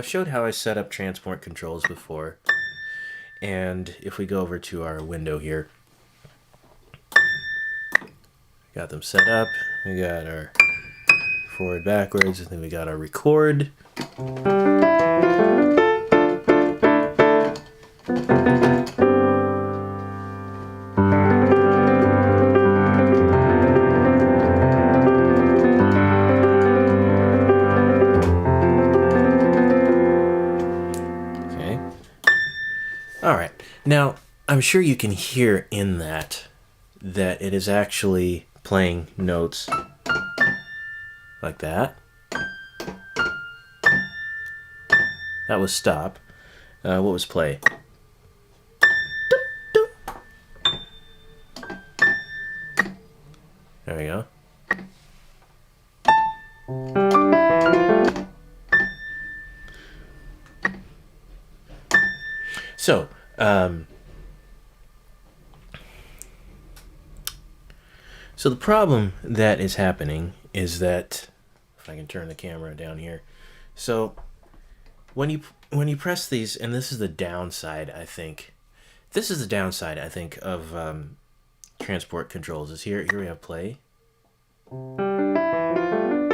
I've showed how I set up transport controls before, and if we go over to our window here, got them set up, we got our forward, backwards, and then we got our record. Alright, now I'm sure you can hear in that it is actually playing notes like that. That was stop. What was play? There we go. So, the problem that is happening is that, if I can turn the camera down here, so when you press these, and this is the downside, I think. This is the downside, I think, of transport controls. Is here we have play, and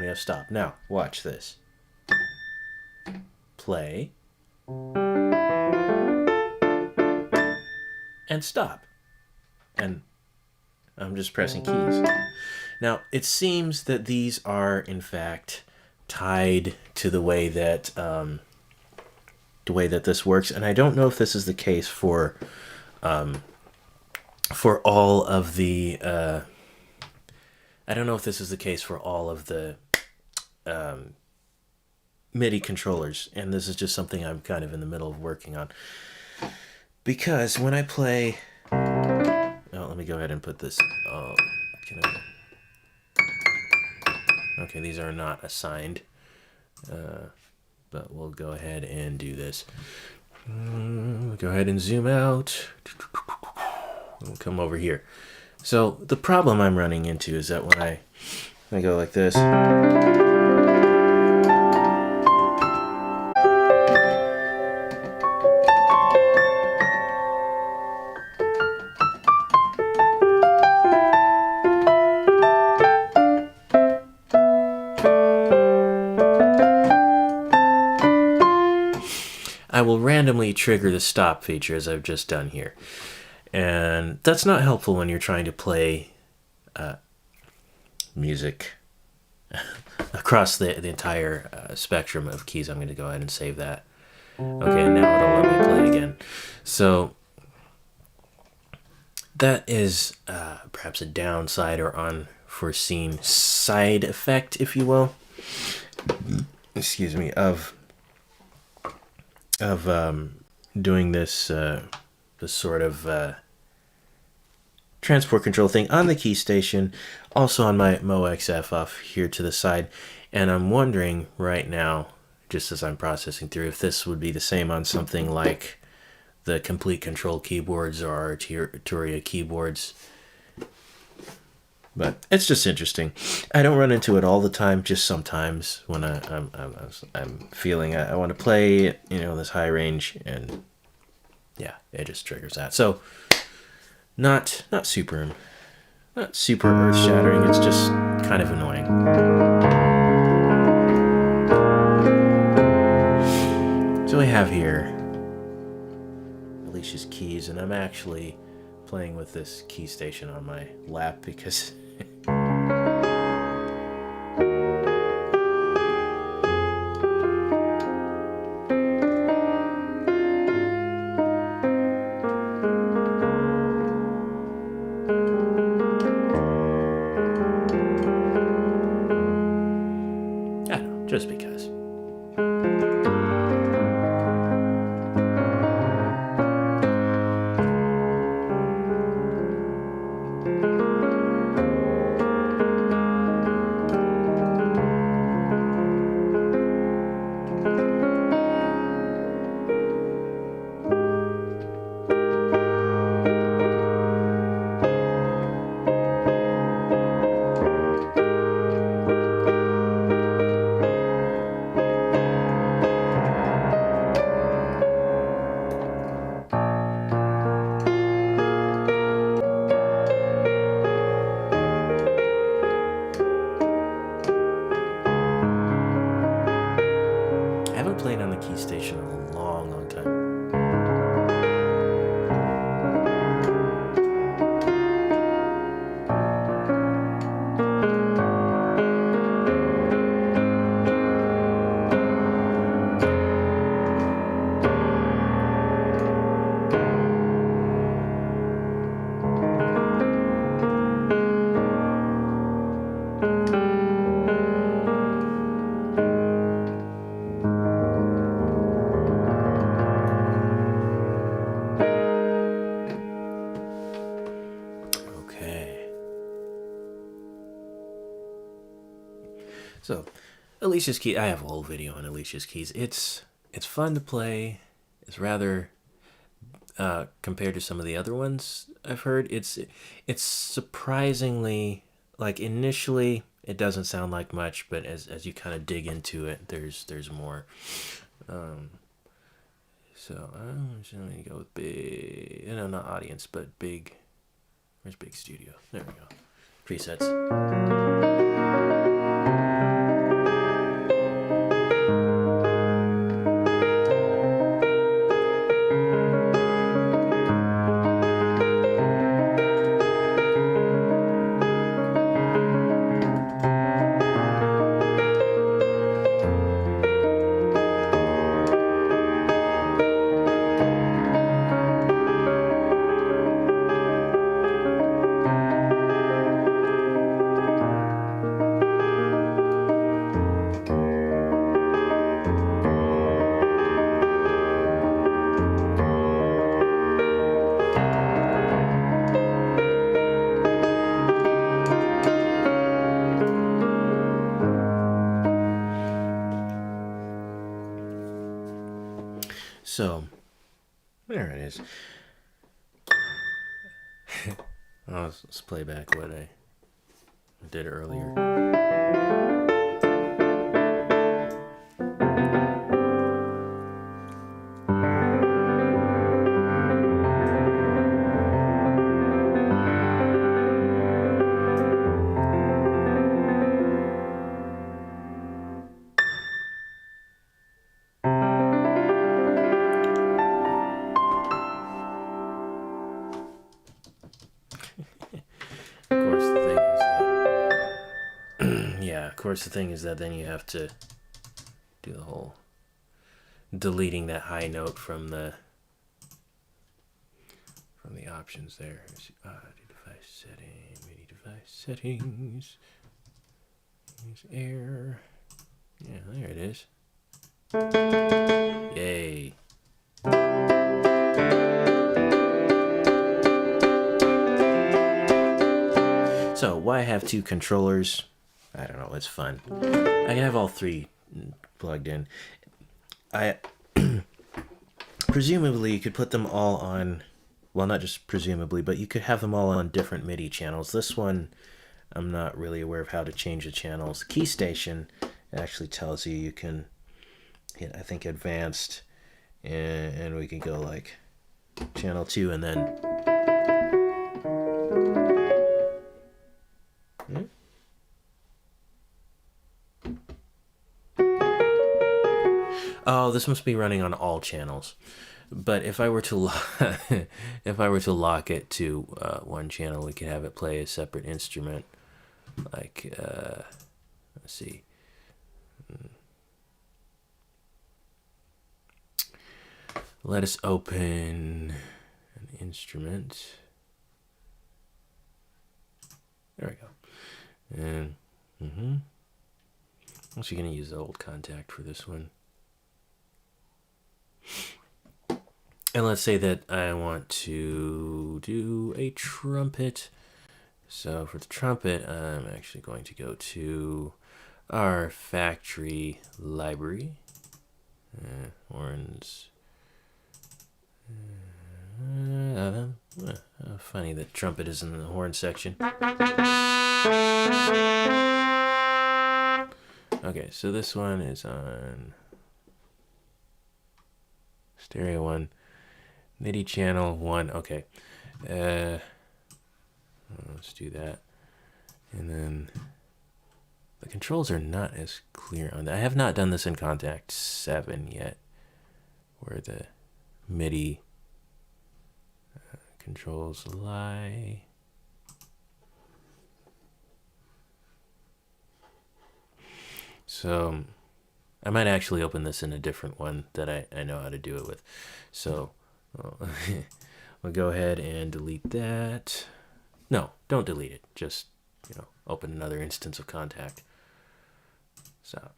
we have stop. Now, watch this. Play. And stop. And I'm just pressing keys. Now, it seems that these are, in fact, tied to the way that this works, and I don't know if this is the case for all of the. I don't know if this is the case for all of the MIDI controllers, and this is just something I'm kind of in the middle of working on. Because when I play, let me go ahead and put this. Okay, these are not assigned, but we'll go ahead and do this. Go ahead and zoom out. We'll come over here. So the problem I'm running into is that when I go like this. I will randomly trigger the stop feature as I've just done here. And that's not helpful when you're trying to play music across the entire spectrum of keys. I'm going to go ahead and save that. Okay, now it'll let me play again. So that is perhaps a downside or unforeseen side effect, if you will. Excuse me, of doing this this sort of transport control thing on the key station, also on my MoXF off here to the side. And I'm wondering right now, just as I'm processing through, if this would be the same on something like the Complete Control keyboards or Arturia keyboards. But it's just interesting. I don't run into it all the time, just sometimes when I'm feeling I want to play, this high range, and yeah, it just triggers that. So not super earth-shattering. It's just kind of annoying. So we have here Alicia's keys, and I'm actually playing with this key station on my lap because I don't know, just because. haven't played on the key station in a long, long time. So, Alicia's Keys, I have a whole video on Alicia's Keys. It's fun to play. It's rather, compared to some of the other ones I've heard, it's surprisingly, like initially, it doesn't sound like much, but as you kind of dig into it, there's more. So I'm just going to go with big, not audience, but big, where's big studio? There we go. Presets. So, there it is. Let's play back what I did earlier. Of course, the thing is that then you have to do the whole deleting that high note from the options there. Device setting, MIDI device settings. Use air. Yeah, there it is. Yay. So, why have two controllers? I don't know, it's fun. I can have all three plugged in. Presumably you could put them all on, well, not just presumably, but you could have them all on different MIDI channels. This one, I'm not really aware of how to change the channels. Key station actually tells you can hit, I think, advanced, and we can go like channel 2 and then... Oh, this must be running on all channels. But if I were to lock it to one channel, we could have it play a separate instrument. Like, let's see. Let us open an instrument. There we go. And I'm actually going to use the old contact for this one. And let's say that I want to do a trumpet. So for the trumpet, I'm actually going to go to our factory library. Horns. Funny that trumpet is in the horn section. Okay, so this one is on stereo 1, MIDI channel 1. Okay, let's do that, and then The controls are not as clear on that. I have not done this in Contact 7 yet, where the MIDI controls lie. So I might actually open this in a different one that I know how to do it with. So we'll go ahead and delete that. No, don't delete it. Just, open another instance of Contact. So,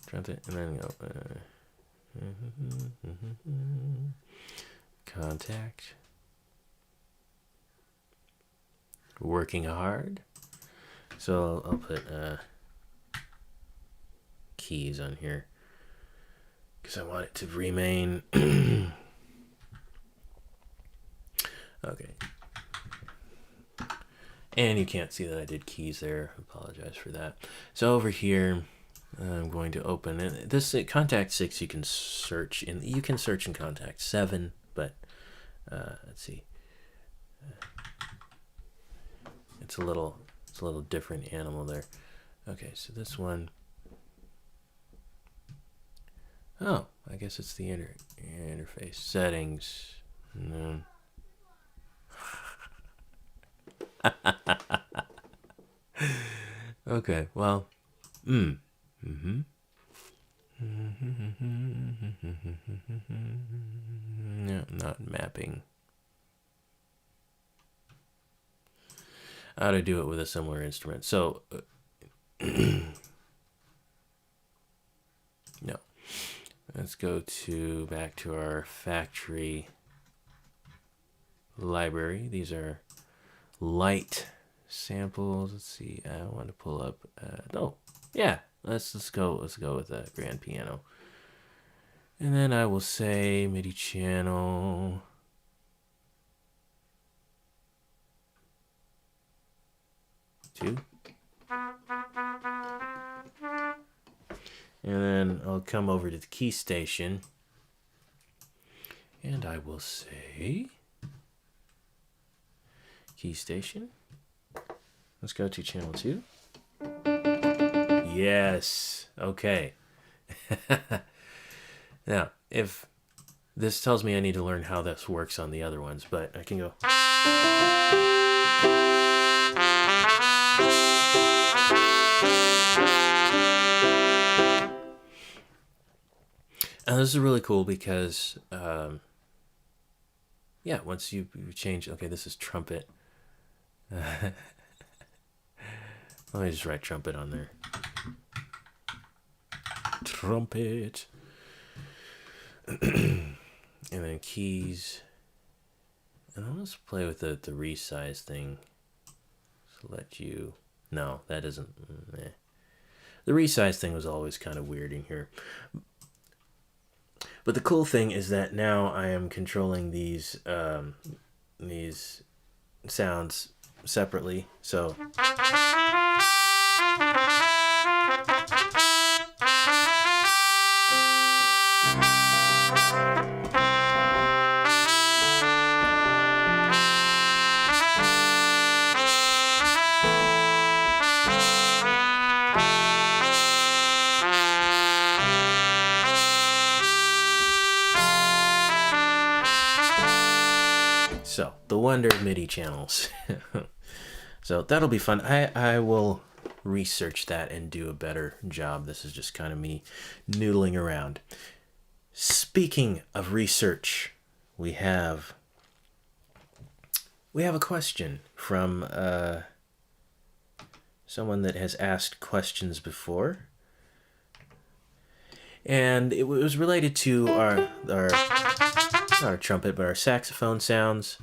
trumpet, and then go. Contact. Working hard. So I'll put keys on here because I want it to remain. Okay. And you can't see that I did keys there. Apologize for that. So over here, I'm going to open it. This Contact 6 you can search in. You can search in Contact 7, but let's see. It's a little different animal there. Okay, so this one. Oh, I guess it's the interface settings. No. Okay, well, no, not mapping. How to do it with a similar instrument. So, no. Let's go back to our factory library. These are light samples. Let's see. I want to pull up. Let's go with a grand piano. And then I will say MIDI channel. Two. And then I'll come over to the key station. And I will say key station. Let's go to channel 2. Yes. Okay. Now, if this tells me I need to learn how this works on the other ones, but I can go. And this is really cool because, once you change, okay, this is trumpet. Let me just write trumpet on there. Trumpet. And then keys. And I'll just play with the resize thing. So let you. No, that isn't. The resize thing was always kind of weird in here. But the cool thing is that now I am controlling these sounds separately. So. So, the wonder of MIDI channels. So, that'll be fun. I will research that and do a better job. This is just kind of me noodling around. Speaking of research, we have a question from someone that has asked questions before. And it was related to our not our trumpet, but our saxophone sounds.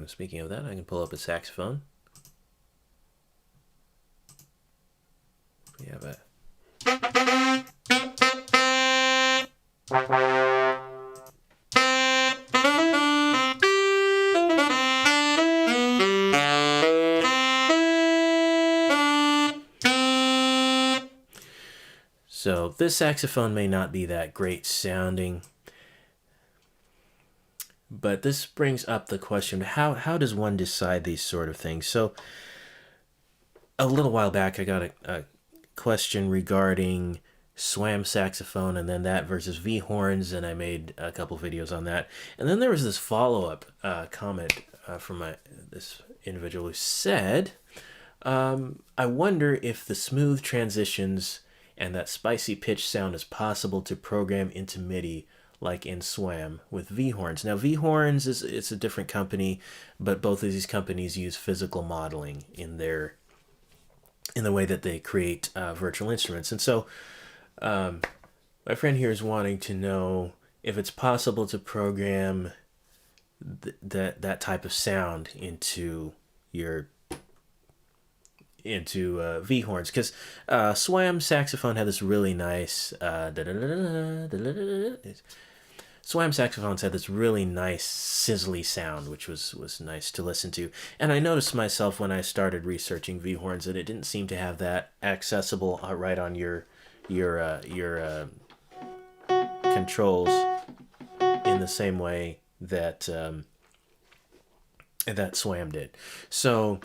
Speaking of that, I can pull up a saxophone. We have a. So this saxophone may not be that great sounding, but this brings up the question, how does one decide these sort of things? So a little while back, I got a question regarding swam saxophone and then that versus V horns, and I made a couple videos on that. And then there was this follow up comment from this individual who said, I wonder if the smooth transitions and that spicy pitch sound is possible to program into MIDI like in SWAM with V horns. Now V horns is it's a different company, but both of these companies use physical modeling in the way that they create virtual instruments. And so my friend here is wanting to know if it's possible to program that type of sound into V horns, because SWAM saxophone had this really nice SWAM saxophones had this really nice sizzly sound, which was nice to listen to. And I noticed myself when I started researching V horns that it didn't seem to have that accessible right on your controls in the same way that that SWAM did. So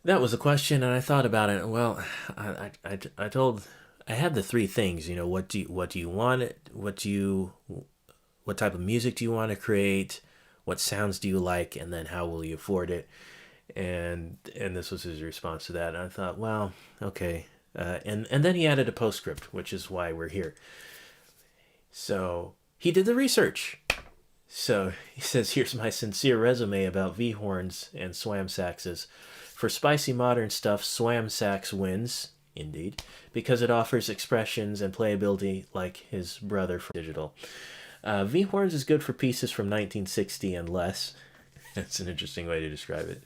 that was a question, and I thought about it. Well, I had the three things. You know, what do you want? What type of music do you want to create? What sounds do you like? And then how will you afford it? And this was his response to that. And I thought, well, okay. And then he added a postscript, which is why we're here. So he did the research. So he says, here's my sincere resume about V horns and swam saxes. For spicy modern stuff, swam sax wins, indeed, because it offers expressions and playability like his brother from digital. V horns is good for pieces from 1960 and less. That's an interesting way to describe it.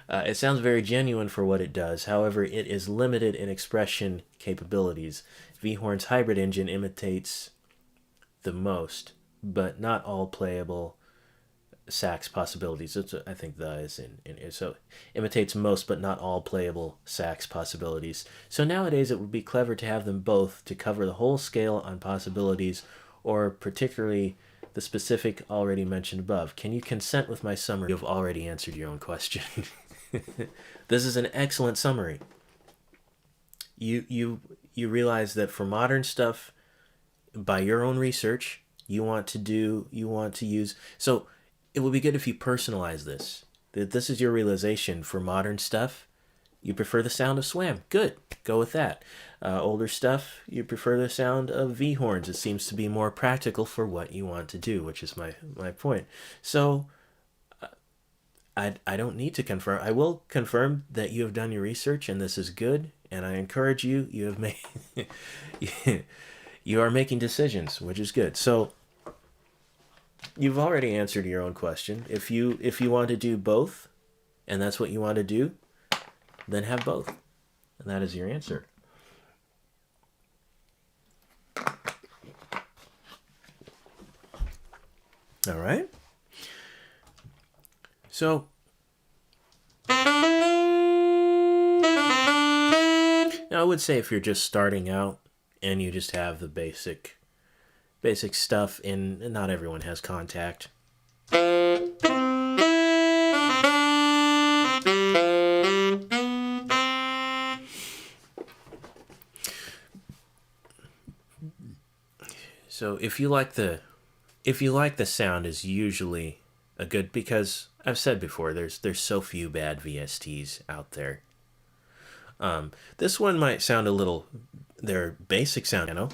It sounds very genuine for what it does. However, it is limited in expression capabilities. V horn's hybrid engine imitates the most, but not all playable sax possibilities. That's what I think the is in so imitates most but not all playable sax possibilities. So nowadays it would be clever to have them both to cover the whole scale on possibilities, or particularly the specific already mentioned above. Can you consent with my summary? You've already answered your own question. This is an excellent summary. You realize that for modern stuff, by your own research, you want to use, so it would be good if you personalize this. That this is your realization for modern stuff. You prefer the sound of SWAM. Good. Go with that. Older stuff, you prefer the sound of V horns. It seems to be more practical for what you want to do, which is my point. So I don't need to confirm. I will confirm that you have done your research and this is good. And I encourage you. You have made you are making decisions, which is good. So you've already answered your own question. If you want to do both, and that's what you want to do, then have both. And that is your answer. All right. So now I would say if you're just starting out and you just have the basic stuff, and not everyone has contact. So if you like the sound is usually a good, because I've said before, there's so few bad VSTs out there. This one might sound a little, their basic sound, you know.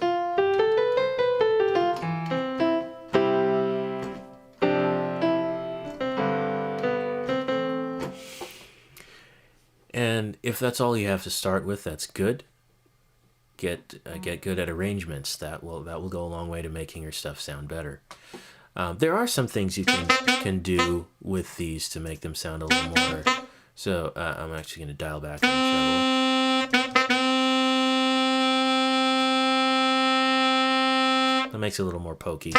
And if that's all you have to start with, that's good. Get good at arrangements. That will go a long way to making your stuff sound better. There are some things you can do with these to make them sound a little more. So I'm actually going to dial back on the treble. That makes it a little more pokey.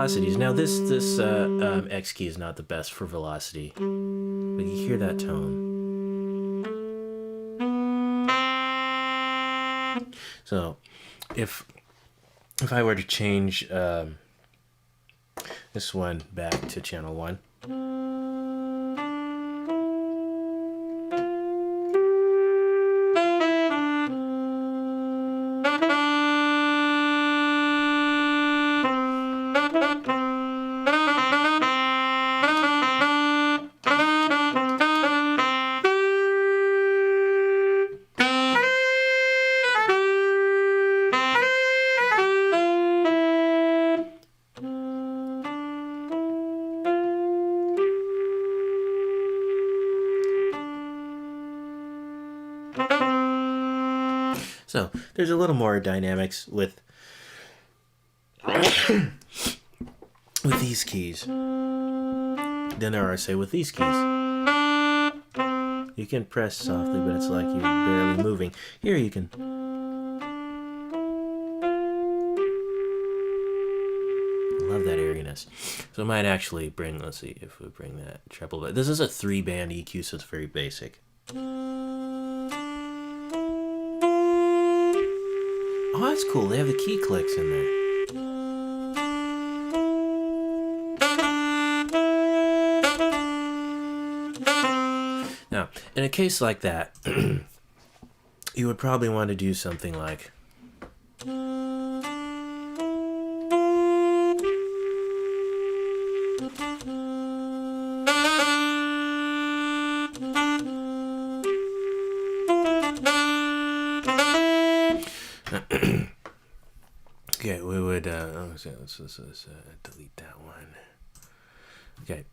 velocities. Now this X key is not the best for velocity, but you hear that tone. So if I were to change this one back to channel 1. So there's a little more dynamics with these keys than there are, say, with these keys. You can press softly, but it's like you're barely moving. Here you can. I love that airiness. So I might actually bring, let's see if we bring that treble. But this is a 3-band EQ, so it's very basic. Oh, that's cool. They have the key clicks in there. Now, in a case like that, you would probably want to do something like... Okay, we would, let's delete that one. Okay.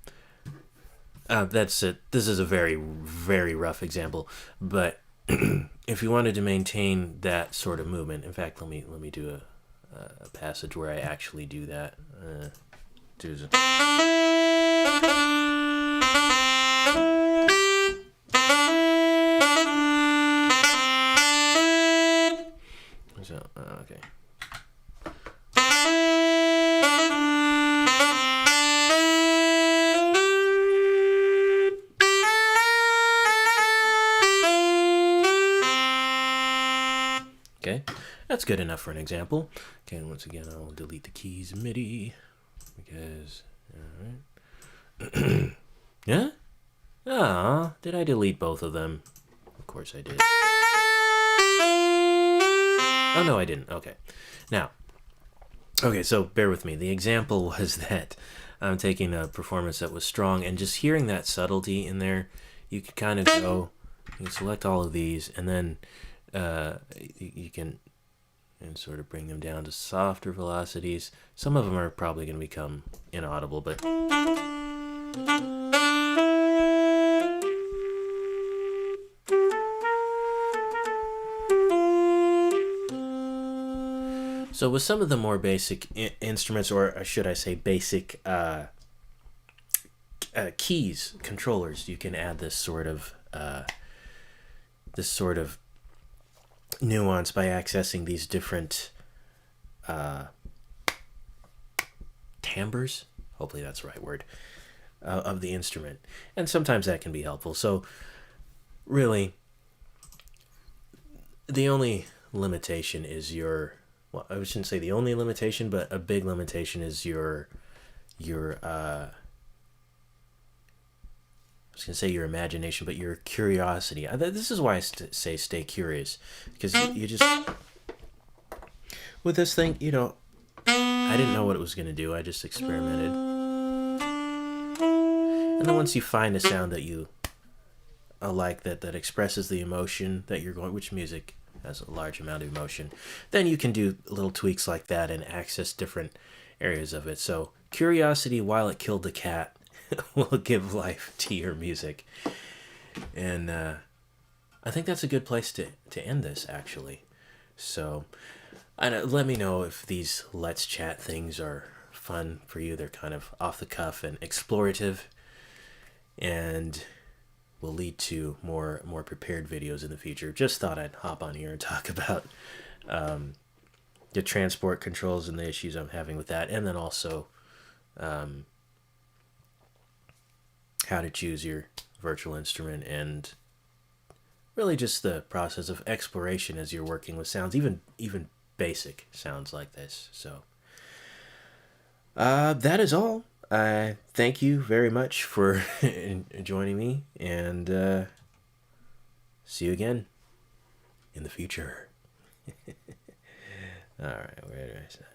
That's it. This is a very, very rough example, but if you wanted to maintain that sort of movement, in fact, let me do a passage where I actually do that. So, okay. Okay, that's good enough for an example. Okay, and once again, I'll delete the keys MIDI because, alright. Yeah? Ah, did I delete both of them? Of course I did. Oh, no, I didn't. Okay. Now, okay, so bear with me. The example was that I'm taking a performance that was strong, and just hearing that subtlety in there, you can kind of go, you can select all of these, and then you can and sort of bring them down to softer velocities. Some of them are probably going to become inaudible, but... So with some of the more basic instruments, or should I say basic keys, controllers, you can add this sort of nuance by accessing these different timbres, hopefully that's the right word, of the instrument. And sometimes that can be helpful. So really, the only limitation is your... Well, I shouldn't say the only limitation, but a big limitation is your I was going to say your imagination, but your curiosity. This is why I say stay curious, because you just... With this thing, you know, I didn't know what it was going to do. I just experimented. And then once you find a sound that you like, that expresses the emotion that you're going, which music has a large amount of emotion, then you can do little tweaks like that and access different areas of it. So curiosity, while it killed the cat, will give life to your music. And I think that's a good place to end this, actually. So let me know if these Let's Chat things are fun for you. They're kind of off the cuff and explorative, and will lead to more prepared videos in the future. Just thought I'd hop on here and talk about the transport controls and the issues I'm having with that, and then also how to choose your virtual instrument, and really just the process of exploration as you're working with sounds, even basic sounds like this. So that is all. Thank you very much for joining me, and see you again in the future. All right, where did I say?